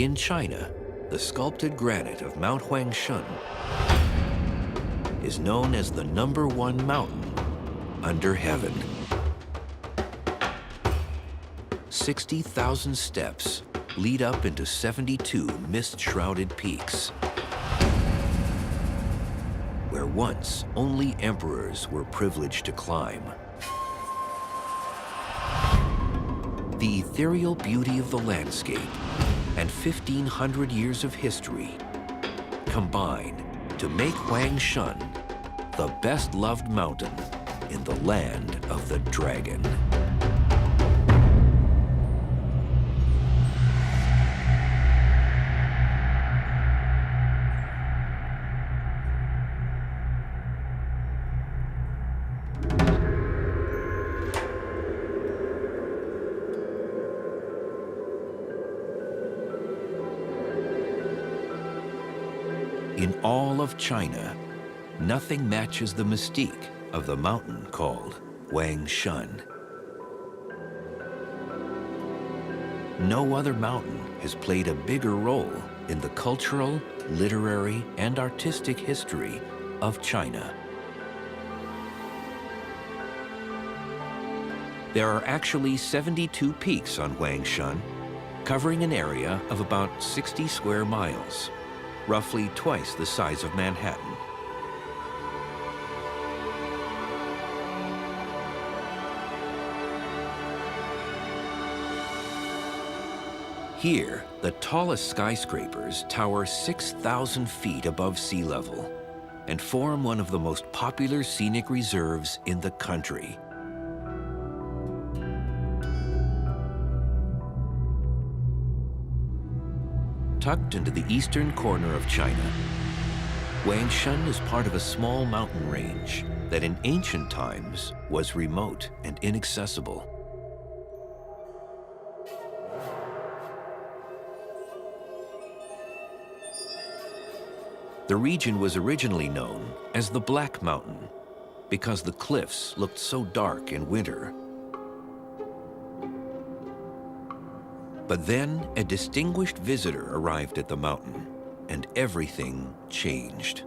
In China, the sculpted granite of Mount Huangshan is known as the #1 mountain under heaven. 60,000 steps lead up into 72 mist-shrouded peaks, where once only emperors were privileged to climb. The ethereal beauty of the landscape and 1,500 years of history combine to make Huangshan the best-loved mountain in the land of the dragon. In all of China, nothing matches the mystique of the mountain called Huangshan. No other mountain has played a bigger role in the cultural, literary, and artistic history of China. There are actually 72 peaks on Huangshan, covering an area of about 60 square miles, roughly twice the size of Manhattan. Here, the tallest skyscrapers tower 6,000 feet above sea level and form one of the most popular scenic reserves in the country. Tucked into the eastern corner of China, Huangshan is part of a small mountain range that in ancient times was remote and inaccessible. The region was originally known as the Black Mountain because the cliffs looked so dark in winter. But then a distinguished visitor arrived at the mountain, and everything changed.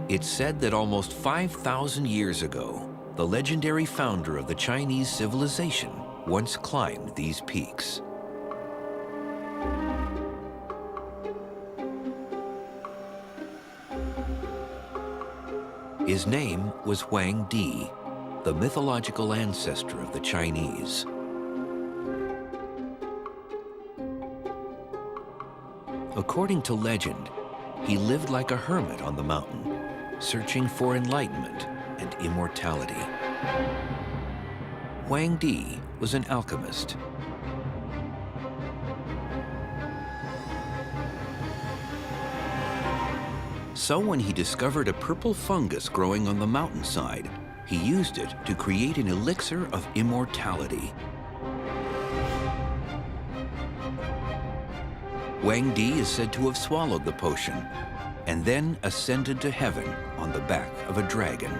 It's said that almost 5,000 years ago, the legendary founder of the Chinese civilization once climbed these peaks. His name was Huang Di, the mythological ancestor of the Chinese. According to legend, he lived like a hermit on the mountain, searching for enlightenment and immortality. Huang Di was an alchemist. So when he discovered a purple fungus growing on the mountainside, he used it to create an elixir of immortality. Huang Di is said to have swallowed the potion and then ascended to heaven on the back of a dragon.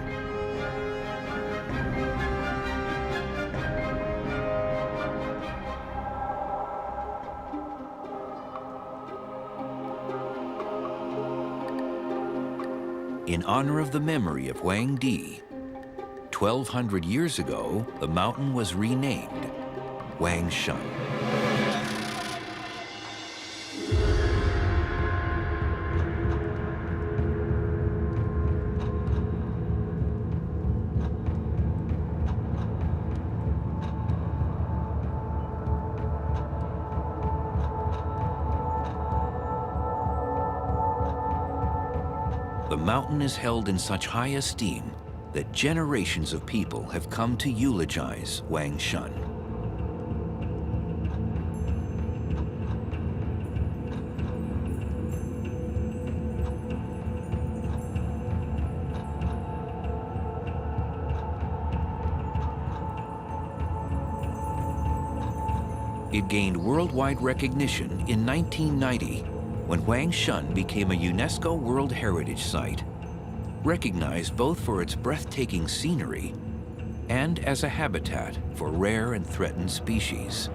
In honor of the memory of Huang Di, 1,200 years ago, the mountain was renamed Huangshan. The mountain is held in such high esteem that generations of people have come to eulogize Huangshan. It gained worldwide recognition in 1990 when Huangshan became a UNESCO World Heritage Site, recognized both for its breathtaking scenery and as a habitat for rare and threatened species.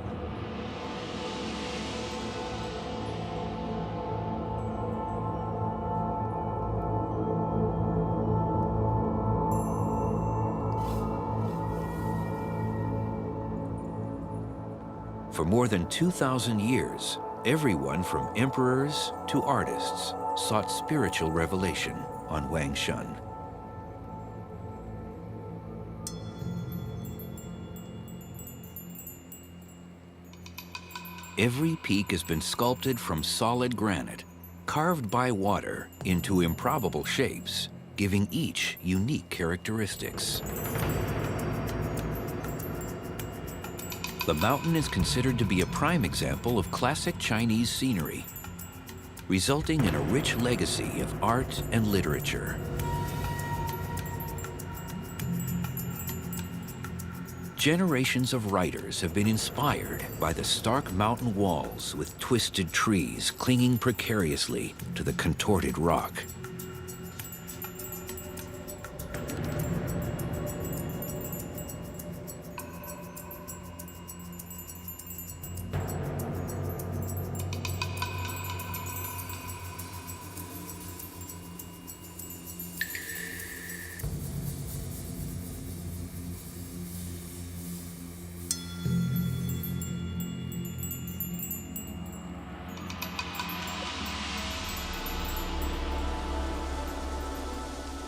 For more than 2,000 years, everyone from emperors to artists sought spiritual revelation on Huangshan. Every peak has been sculpted from solid granite, carved by water into improbable shapes, giving each unique characteristics. The mountain is considered to be a prime example of classic Chinese scenery, resulting in a rich legacy of art and literature. Generations of writers have been inspired by the stark mountain walls with twisted trees clinging precariously to the contorted rock.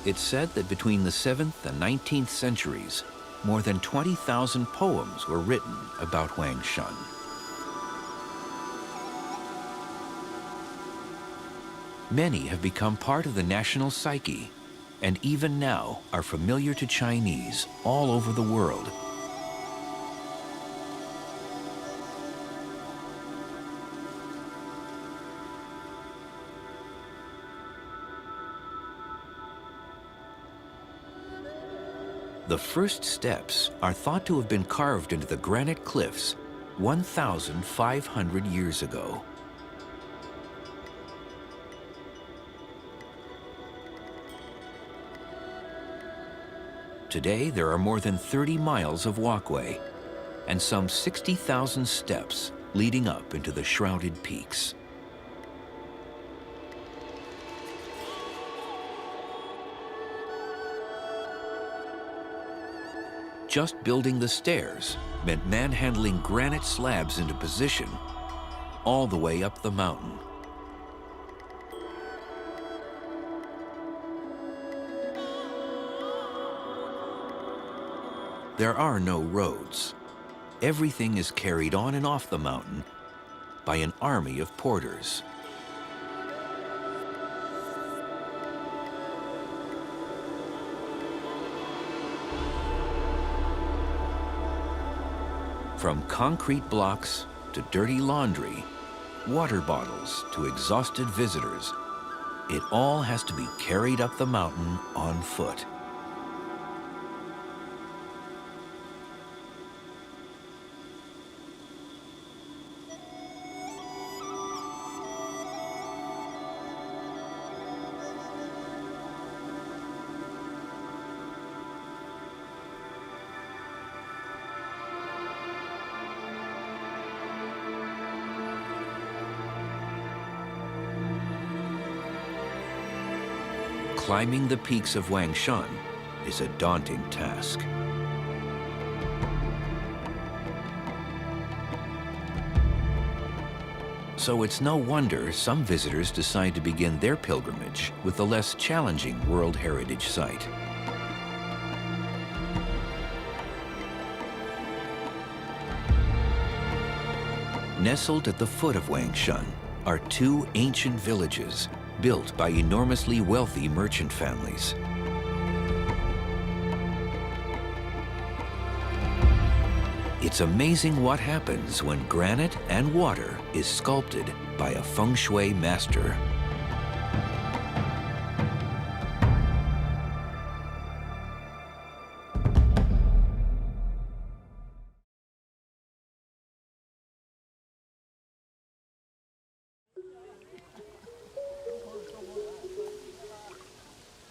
It's said that between the 7th and 19th centuries, more than 20,000 poems were written about Huangshan. Many have become part of the national psyche, and even now are familiar to Chinese all over the world. The first steps are thought to have been carved into the granite cliffs 1,500 years ago. Today, there are more than 30 miles of walkway and some 60,000 steps leading up into the shrouded peaks. Just building the stairs meant manhandling granite slabs into position all the way up the mountain. There are no roads. Everything is carried on and off the mountain by an army of porters. From concrete blocks to dirty laundry, water bottles to exhausted visitors, it all has to be carried up the mountain on foot. Climbing the peaks of Huangshan is a daunting task. So it's no wonder some visitors decide to begin their pilgrimage with the less challenging World Heritage Site. Nestled at the foot of Huangshan are two ancient villages built by enormously wealthy merchant families. It's amazing what happens when granite and water is sculpted by a feng shui master.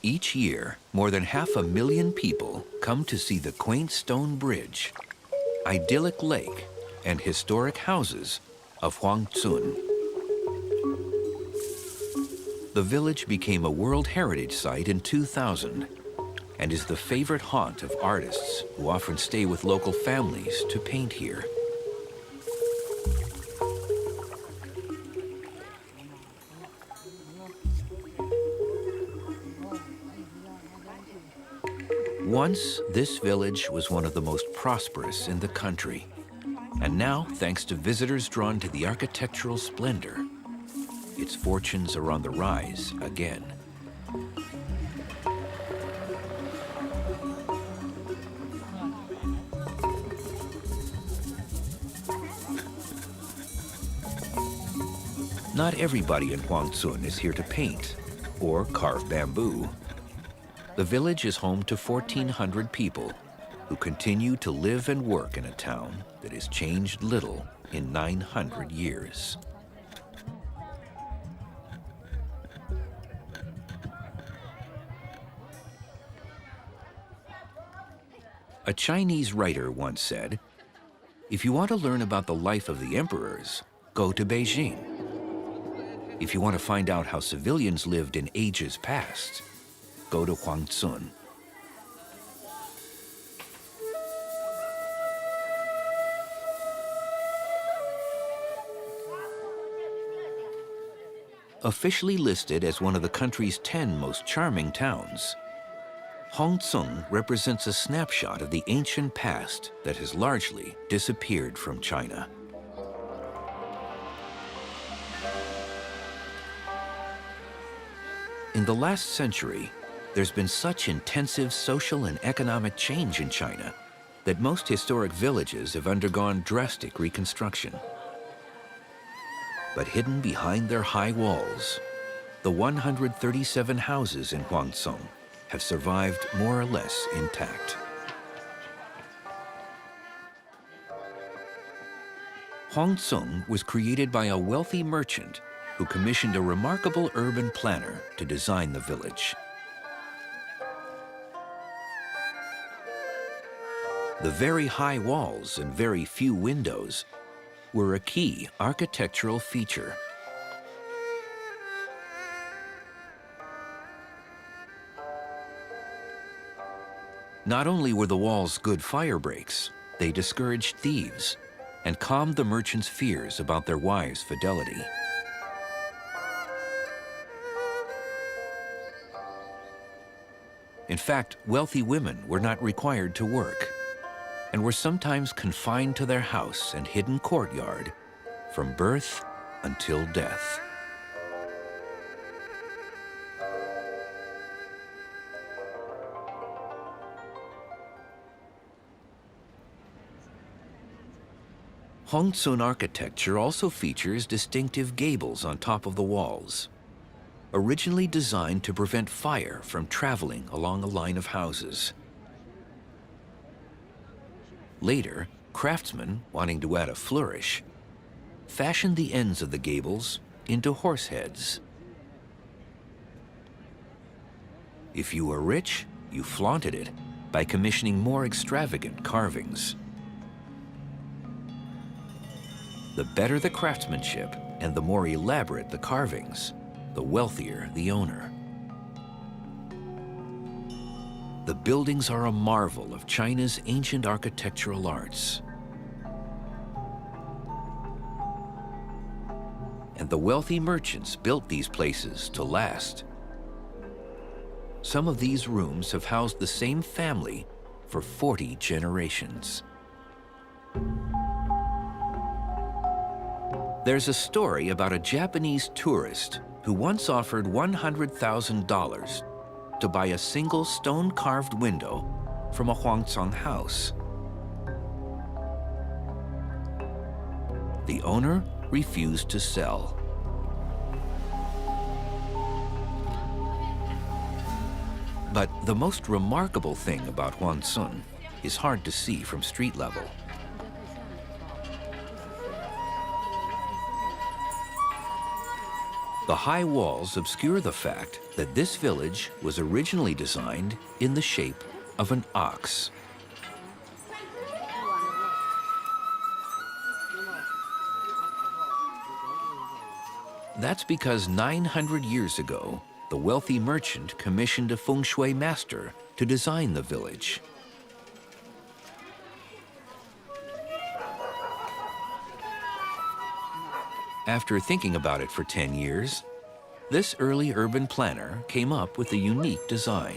Each year, more than 500,000 people come to see the quaint stone bridge, idyllic lake, and historic houses of Huangshan. The village became a World Heritage Site in 2000 and is the favorite haunt of artists who often stay with local families to paint here. Once, this village was one of the most prosperous in the country. And now, thanks to visitors drawn to the architectural splendor, its fortunes are on the rise again. Not everybody in Huangshan is here to paint or carve bamboo. The village is home to 1,400 people who continue to live and work in a town that has changed little in 900 years. A Chinese writer once said, "If you want to learn about the life of the emperors, go to Beijing. If you want to find out how civilians lived in ages past, go to Huangshan." Officially listed as one of the country's 10 most charming towns, Huangshan represents a snapshot of the ancient past that has largely disappeared from China. In the last century, there's been such intensive social and economic change in China that most historic villages have undergone drastic reconstruction. But hidden behind their high walls, the 137 houses in Huangshan have survived more or less intact. Huangshan was created by a wealthy merchant who commissioned a remarkable urban planner to design the village. The very high walls and very few windows were a key architectural feature. Not only were the walls good fire breaks, they discouraged thieves and calmed the merchants' fears about their wives' fidelity. In fact, wealthy women were not required to work and were sometimes confined to their house and hidden courtyard from birth until death. Huangshan architecture also features distinctive gables on top of the walls, originally designed to prevent fire from traveling along a line of houses. Later, craftsmen, wanting to add a flourish, fashioned the ends of the gables into horse heads. If you were rich, you flaunted it by commissioning more extravagant carvings. The better the craftsmanship and the more elaborate the carvings, the wealthier the owner. The buildings are a marvel of China's ancient architectural arts. And the wealthy merchants built these places to last. Some of these rooms have housed the same family for 40 generations. There's a story about a Japanese tourist who once offered $100,000 to buy a single stone-carved window from a Huangshan house. The owner refused to sell. But the most remarkable thing about Huangshan is hard to see from street level. The The high walls obscure the fact that this village was originally designed in the shape of an ox. That's because 900 years ago, the wealthy merchant commissioned a feng shui master to design the village. After thinking about it for 10 years, this early urban planner came up with a unique design.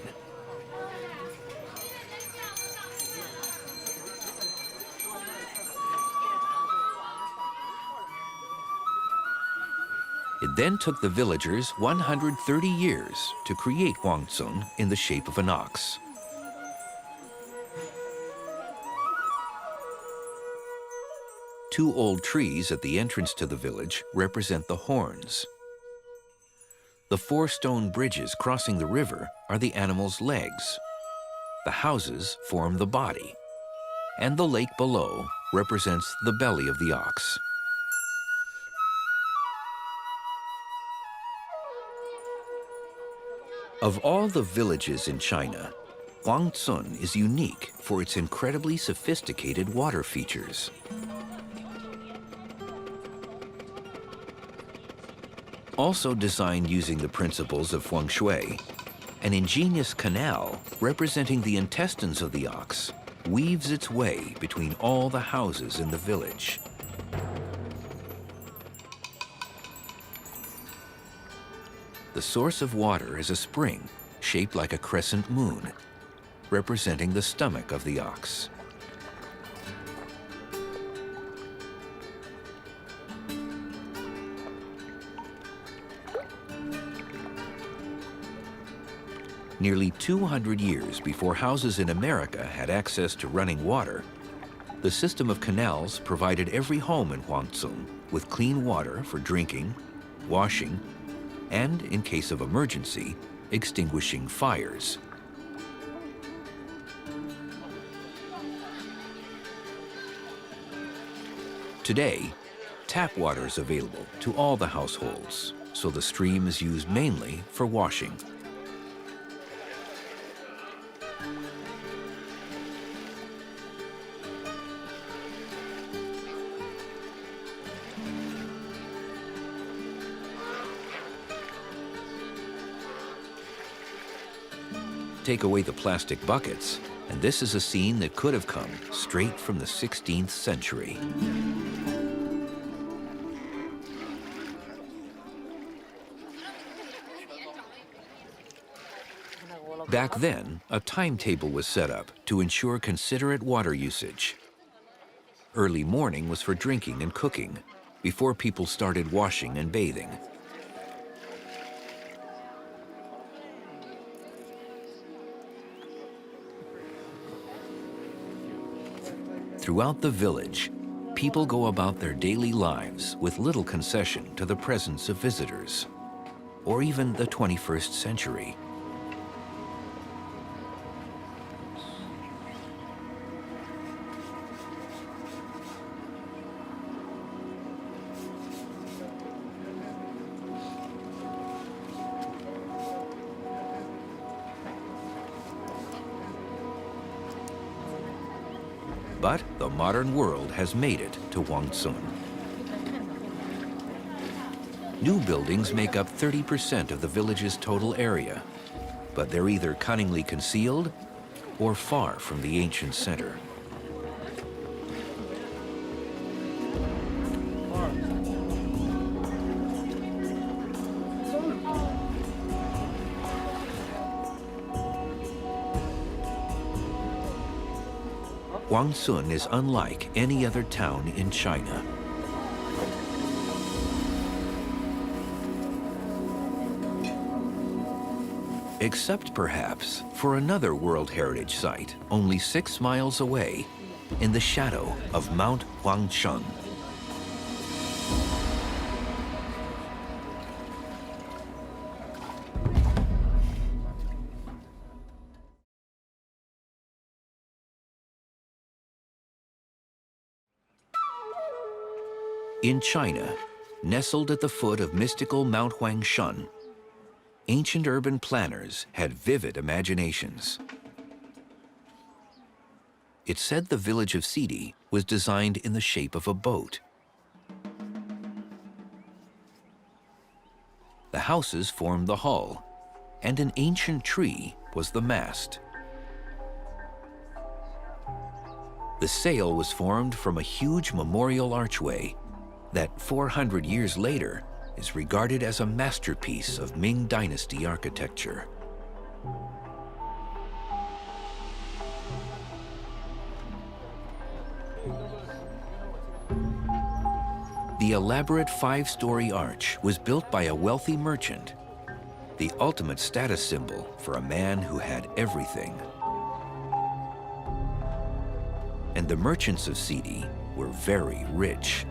It then took the villagers 130 years to create Huangshan in the shape of an ox. Two old trees at the entrance to the village represent the horns. The four stone bridges crossing the river are the animal's legs. The houses form the body, and the lake below represents the belly of the ox. Of all the villages in China, Huangshan is unique for its incredibly sophisticated water features. Also designed using the principles of feng shui, an ingenious canal representing the intestines of the ox weaves its way between all the houses in the village. The source of water is a spring shaped like a crescent moon, representing the stomach of the ox. Nearly 200 years before houses in America had access to running water, the system of canals provided every home in Huangshan with clean water for drinking, washing, and, in case of emergency, extinguishing fires. Today, tap water is available to all the households, so the stream is used mainly for washing. Take away the plastic buckets, and this is a scene that could have come straight from the 16th century. Back then, a timetable was set up to ensure considerate water usage. Early morning was for drinking and cooking, before people started washing and bathing. Throughout the village, people go about their daily lives with little concession to the presence of visitors, or even the 21st century. But the modern world has made it to Huangshan. New buildings make up 30% of the village's total area, but they're either cunningly concealed or far from the ancient center. Huangshan is unlike any other town in China. Except perhaps for another World Heritage Site only 6 miles away in the shadow of Mount Huangshan. In China, Nestled at the foot of mystical Mount Huangshan, ancient urban planners had vivid imaginations. It's said the village of Sidi was designed in the shape of a boat. The houses formed the hull, and an ancient tree was the mast. The sail was formed from a huge memorial archway that 400 years later is regarded as a masterpiece of Ming Dynasty architecture. The elaborate 5-story arch was built by a wealthy merchant, the ultimate status symbol for a man who had everything. And the merchants of Sidi were very rich.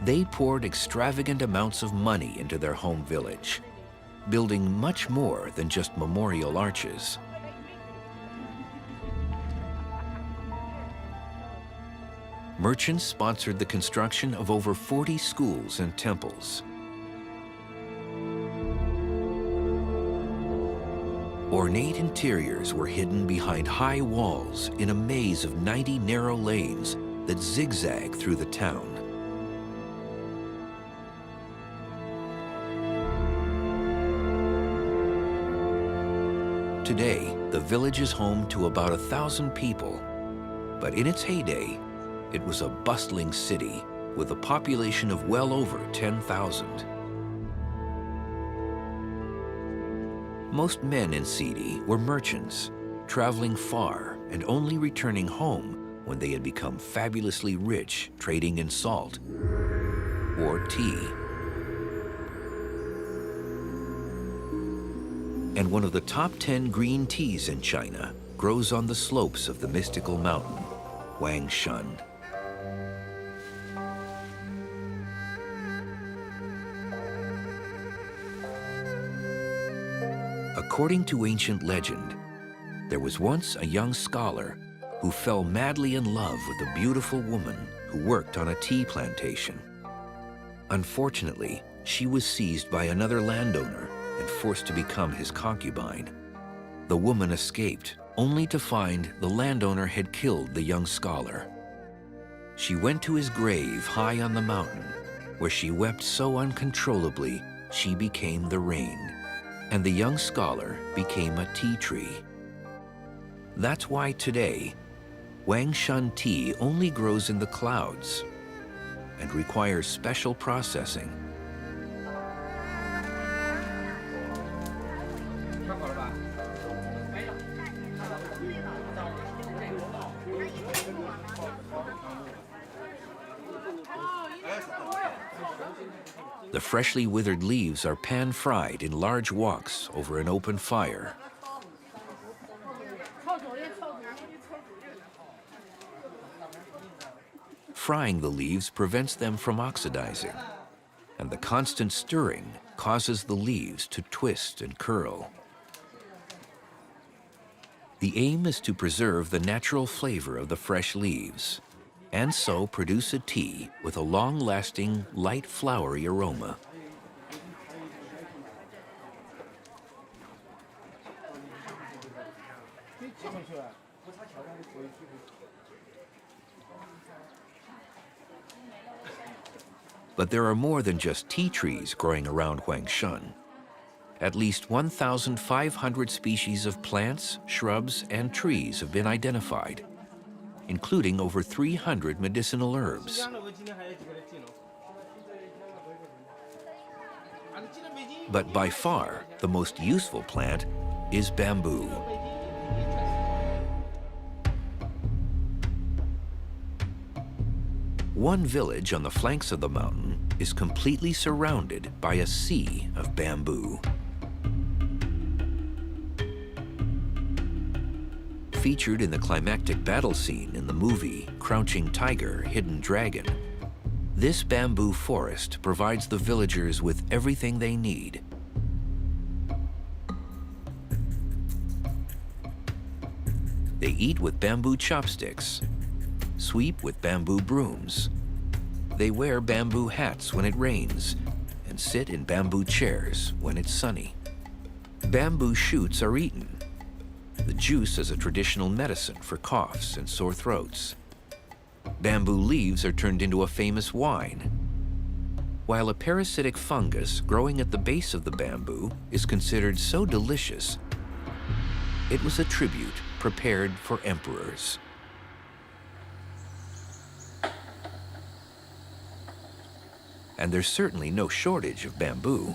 They poured extravagant amounts of money into their home village, building much more than just memorial arches. Merchants sponsored the construction of over 40 schools and temples. Ornate interiors were hidden behind high walls in a maze of 90 narrow lanes that zigzag through the town. Today, the village is home to about 1,000 people, but in its heyday, it was a bustling city with a population of well over 10,000. Most men in Sidi were merchants, traveling far and only returning home when they had become fabulously rich trading in salt or tea. And one of the top 10 green teas in China grows on the slopes of the mystical mountain, Huangshan. According to ancient legend, there was once a young scholar who fell madly in love with a beautiful woman who worked on a tea plantation. Unfortunately, she was seized by another landowner and forced to become his concubine. The woman escaped, only to find the landowner had killed the young scholar. She went to his grave high on the mountain, where she wept so uncontrollably she became the rain, and the young scholar became a tea tree. That's why today, Huangshan tea only grows in the clouds and requires special processing. The freshly withered leaves are pan-fried in large woks over an open fire. Frying the leaves prevents them from oxidizing, and the constant stirring causes the leaves to twist and curl. The aim is to preserve the natural flavor of the fresh leaves, and so produce a tea with a long-lasting, light, flowery aroma. But there are more than just tea trees growing around Huangshan. At least 1,500 species of plants, shrubs, and trees have been identified, including over 300 medicinal herbs. But by far, the most useful plant is bamboo. One village on the flanks of the mountain is completely surrounded by a sea of bamboo. Featured in the climactic battle scene in the movie Crouching Tiger, Hidden Dragon, this bamboo forest provides the villagers with everything they need. They eat with bamboo chopsticks, sweep with bamboo brooms. They wear bamboo hats when it rains and sit in bamboo chairs when it's sunny. Bamboo shoots are eaten. The juice is a traditional medicine for coughs and sore throats. Bamboo leaves are turned into a famous wine, while a parasitic fungus growing at the base of the bamboo is considered so delicious, it was a tribute prepared for emperors. And there's certainly no shortage of bamboo.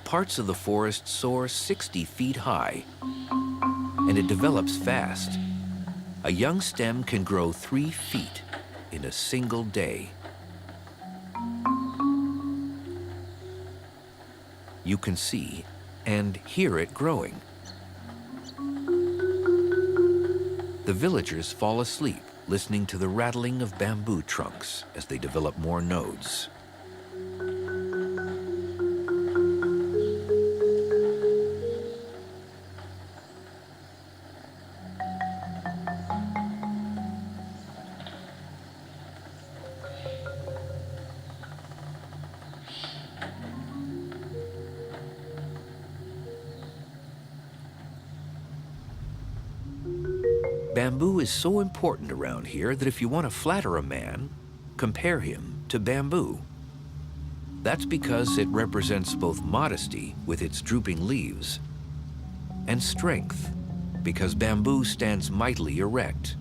Parts of the forest soar 60 feet high, and it develops fast. A young stem can grow 3 feet in a single day. You can see and hear it growing. The villagers fall asleep listening to the rattling of bamboo trunks as they develop more nodes. Bamboo is so important around here that if you want to flatter a man, compare him to bamboo. That's because it represents both modesty with its drooping leaves and strength because bamboo stands mightily erect.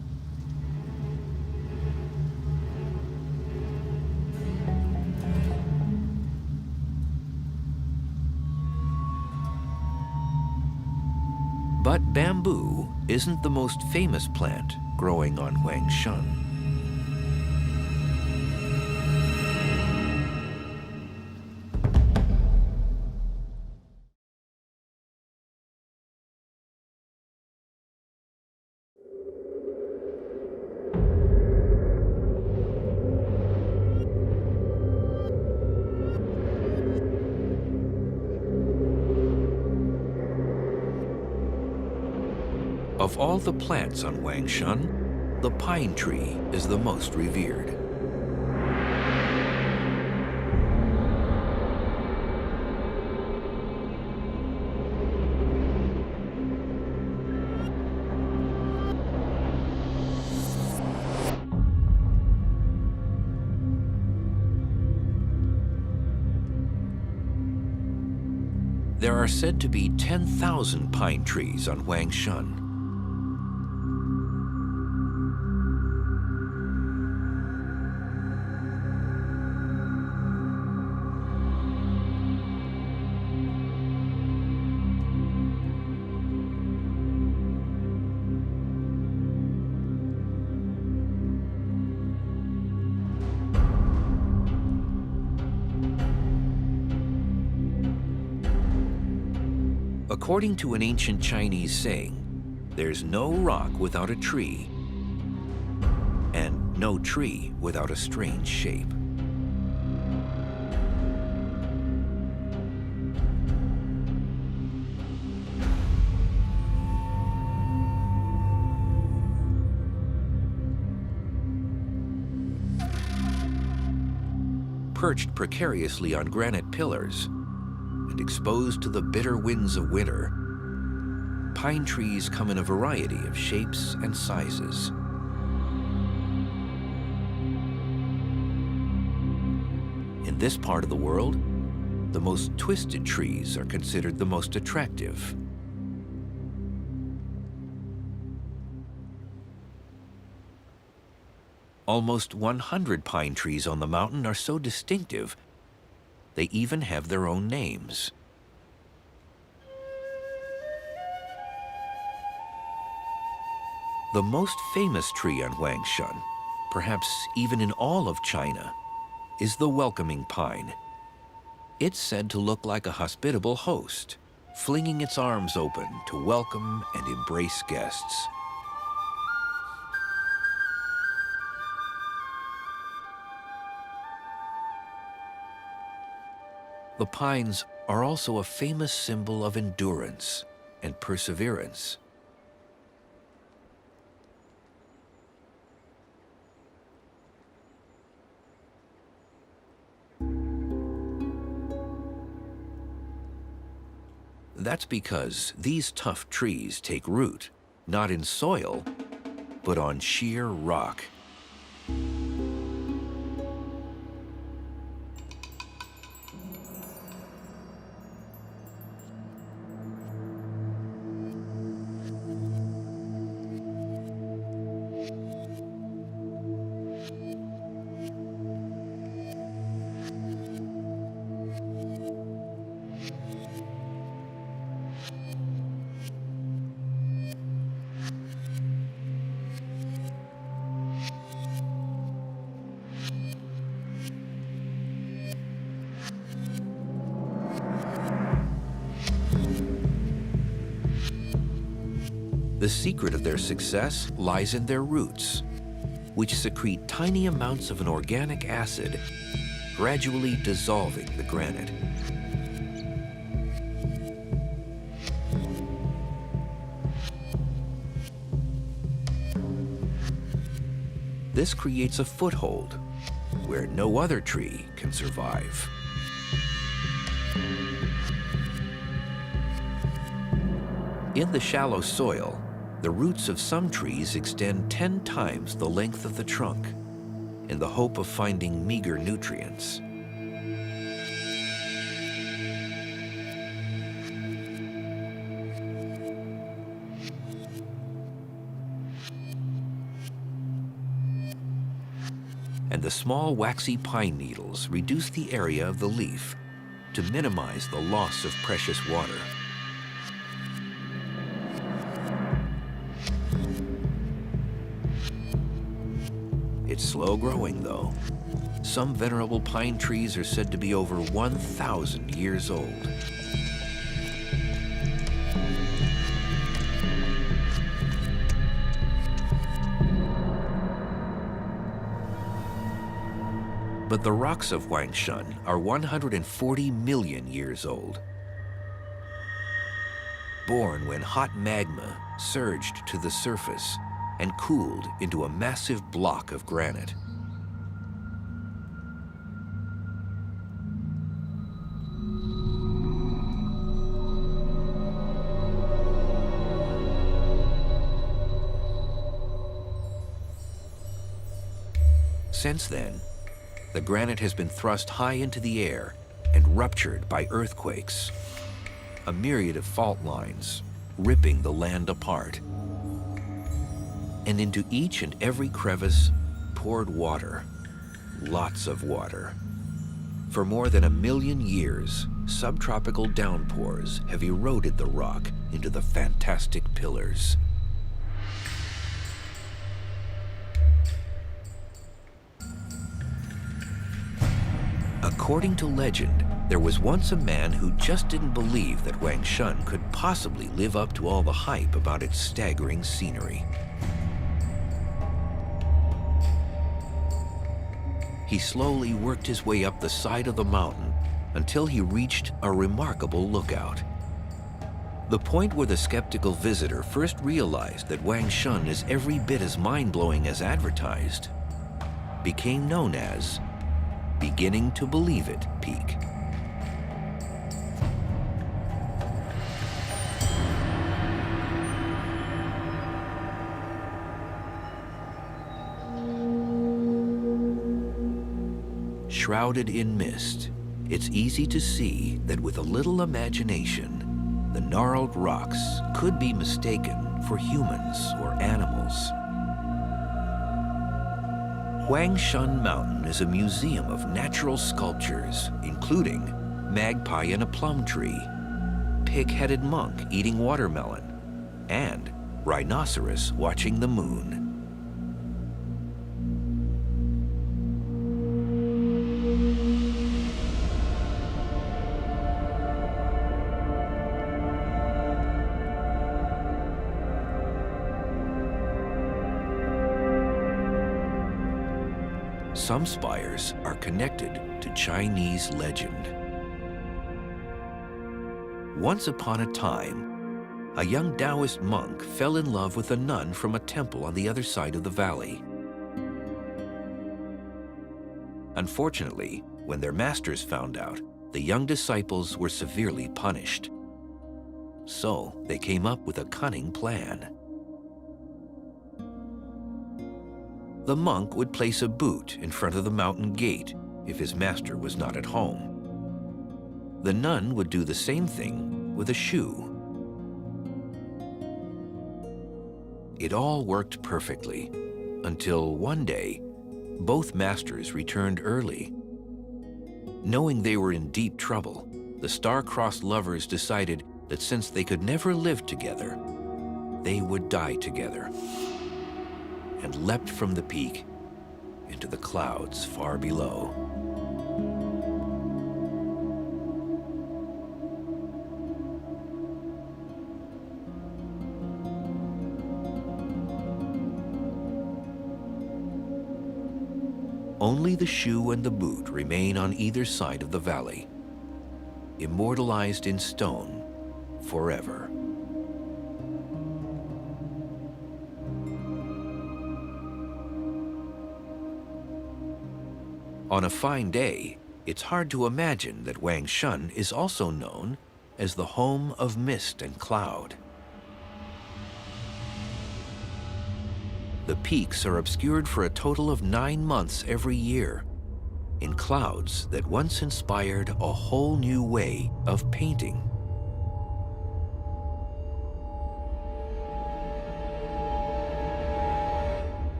But bamboo isn't the most famous plant growing on Huangshan. Of all the plants on Huangshan, the pine tree is the most revered. There are said to be 10,000 pine trees on Huangshan. According to an ancient Chinese saying, there's no rock without a tree, and no tree without a strange shape. Perched precariously on granite pillars, and exposed to the bitter winds of winter, pine trees come in a variety of shapes and sizes. In this part of the world, the most twisted trees are considered the most attractive. Almost 100 pine trees on the mountain are so distinctive they even have their own names. The most famous tree on Huangshan, perhaps even in all of China, is the welcoming pine. It's said to look like a hospitable host, flinging its arms open to welcome and embrace guests. The pines are also a famous symbol of endurance and perseverance. That's because these tough trees take root, not in soil, but on sheer rock. The secret of their success lies in their roots, which secrete tiny amounts of an organic acid, gradually dissolving the granite. This creates a foothold where no other tree can survive. In the shallow soil, the roots of some trees extend 10 times the length of the trunk in the hope of finding meager nutrients. And the small waxy pine needles reduce the area of the leaf to minimize the loss of precious water. It's slow growing, though. Some venerable pine trees are said to be over 1,000 years old. But the rocks of Huangshan are 140 million years old. Born when hot magma surged to the surface and cooled into a massive block of granite. Since then, the granite has been thrust high into the air and ruptured by earthquakes, a myriad of fault lines ripping the land apart. And into each and every crevice poured water, lots of water. For more than 1 million years, subtropical downpours have eroded the rock into the fantastic pillars. According to legend, there was once a man who just didn't believe that Huangshan could possibly live up to all the hype about its staggering scenery. He slowly worked his way up the side of the mountain until he reached a remarkable lookout. The point where the skeptical visitor first realized that Huangshan is every bit as mind-blowing as advertised became known as Beginning to Believe It Peak. Shrouded in mist, it's easy to see that with a little imagination, the gnarled rocks could be mistaken for humans or animals. Huangshan Mountain is a museum of natural sculptures, including magpie in a plum tree, pig-headed monk eating watermelon, and rhinoceros watching the moon. Some spires are connected to Chinese legend. Once upon a time, a young Taoist monk fell in love with a nun from a temple on the other side of the valley. Unfortunately, when their masters found out, the young disciples were severely punished. So they came up with a cunning plan. The monk would place a boot in front of the mountain gate if his master was not at home. The nun would do the same thing with a shoe. It all worked perfectly until one day, both masters returned early. Knowing they were in deep trouble, the star-crossed lovers decided that since they could never live together, they would die together, and leapt from the peak into the clouds far below. Only the shoe and the boot remain on either side of the valley, immortalized in stone forever. On a fine day, it's hard to imagine that Huangshan is also known as the home of mist and cloud. The peaks are obscured for a total of 9 months every year, in clouds that once inspired a whole new way of painting.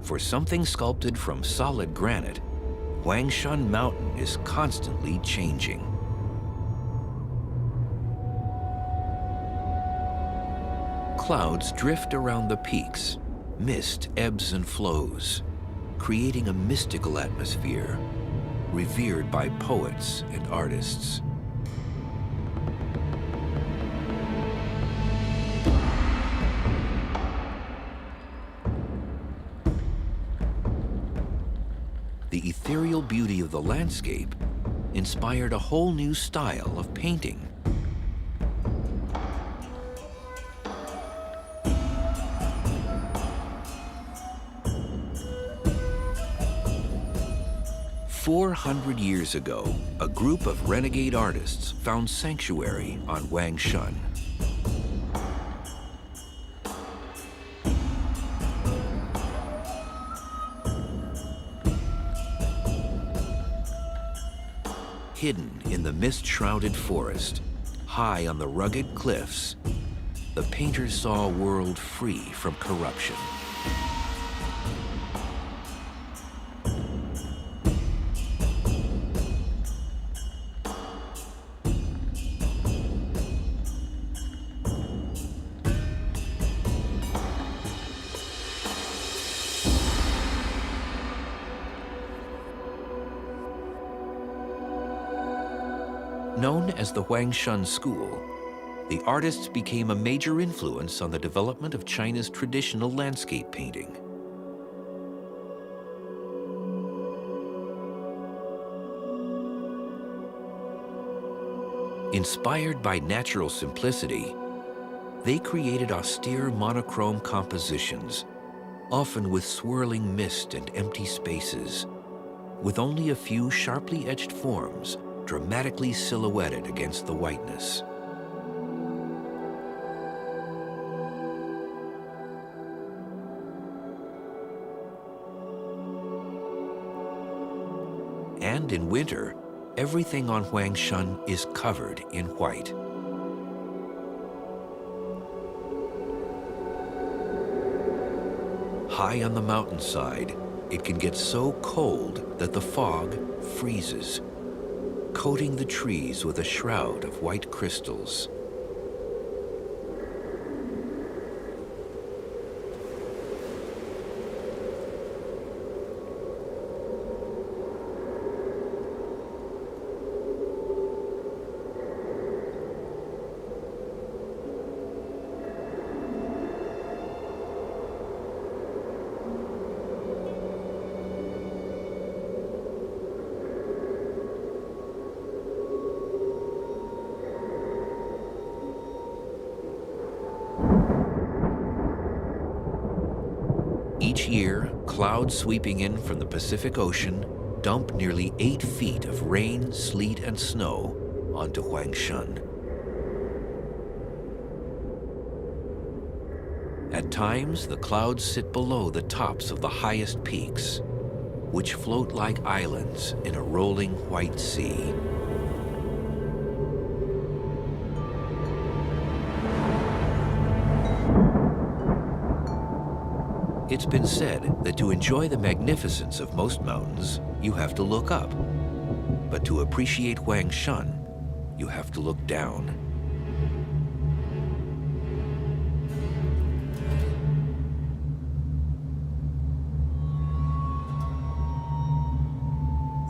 For something sculpted from solid granite, Huangshan Mountain is constantly changing. Clouds drift around the peaks, mist ebbs and flows, creating a mystical atmosphere, revered by poets and artists. The ethereal beauty of the landscape inspired a whole new style of painting. "400 years ago, a group of renegade artists found sanctuary on Huangshan. Hidden in the mist-shrouded forest, high on the rugged cliffs, the painters saw a world free from corruption. Known as the Huangshan School, the artists became a major influence on the development of China's traditional landscape painting. Inspired by natural simplicity, they created austere monochrome compositions, often with swirling mist and empty spaces, with only a few sharply etched forms dramatically silhouetted against the whiteness. And in winter, everything on Huangshan is covered in white. High on the mountainside, it can get so cold that the fog freezes, coating the trees with a shroud of white crystals. clouds sweeping in from the Pacific Ocean dump nearly 8 feet of rain, sleet, and snow onto Huangshan. At times, the clouds sit below the tops of the highest peaks, which float like islands in a rolling white sea. It's been said that to enjoy the magnificence of most mountains, you have to look up. But to appreciate Huangshan, you have to look down.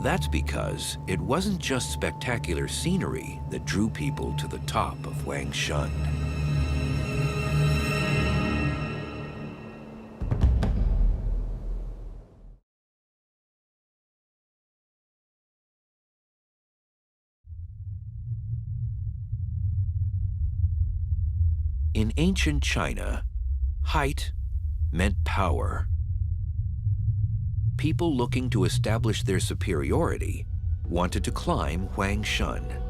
That's because it wasn't just spectacular scenery that drew people to the top of Huangshan. In ancient China, height meant power. People looking to establish their superiority wanted to climb Huangshan.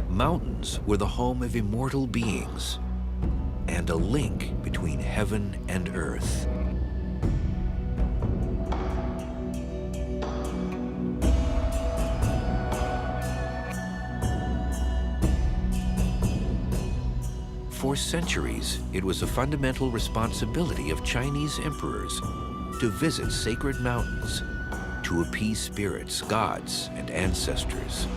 Mountains were the home of immortal beings and a link between heaven and earth. For centuries, it was a fundamental responsibility of Chinese emperors to visit sacred mountains to appease spirits, gods, and ancestors.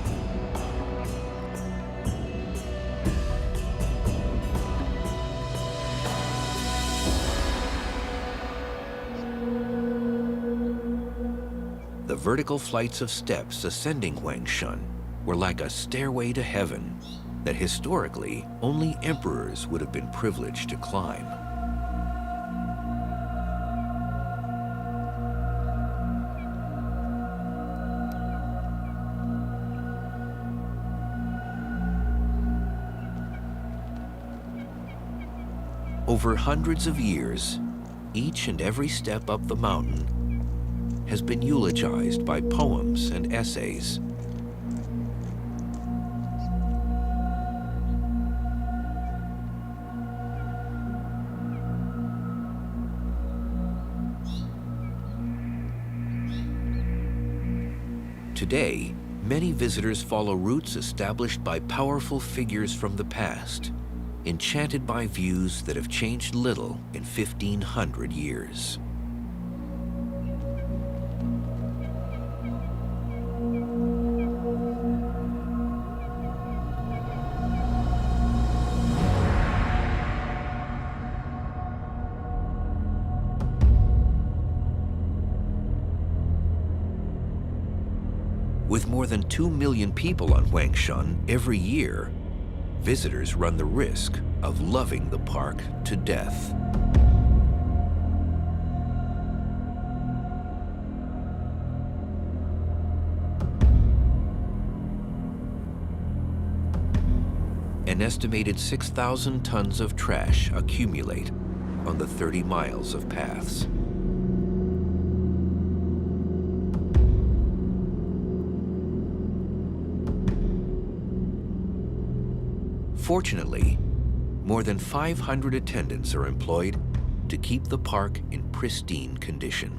The vertical flights of steps ascending Huangshan were like a stairway to heaven that historically only emperors would have been privileged to climb. Over hundreds of years, each and every step up the mountain has been eulogized by poems and essays. Today, many visitors follow routes established by powerful figures from the past, enchanted by views that have changed little in 1,500 years. With more than 2 million people on Huangshan every year, visitors run the risk of loving the park to death. An estimated 6,000 tons of trash accumulate on the 30 miles of paths. Fortunately, more than 500 attendants are employed to keep the park in pristine condition.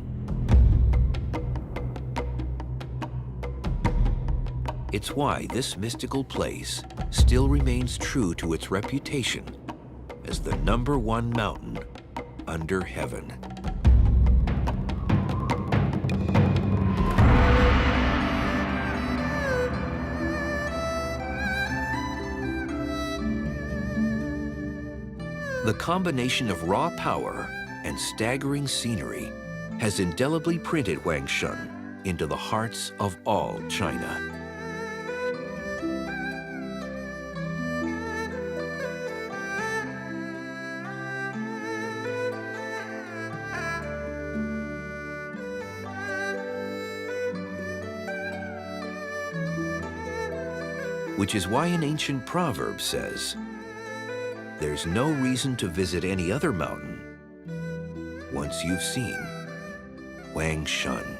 It's why this mystical place still remains true to its reputation as the #1 mountain under heaven. The combination of raw power and staggering scenery has indelibly printed Huangshan into the hearts of all China. which is why an ancient proverb says, "There's no reason to visit any other mountain once you've seen Huangshan."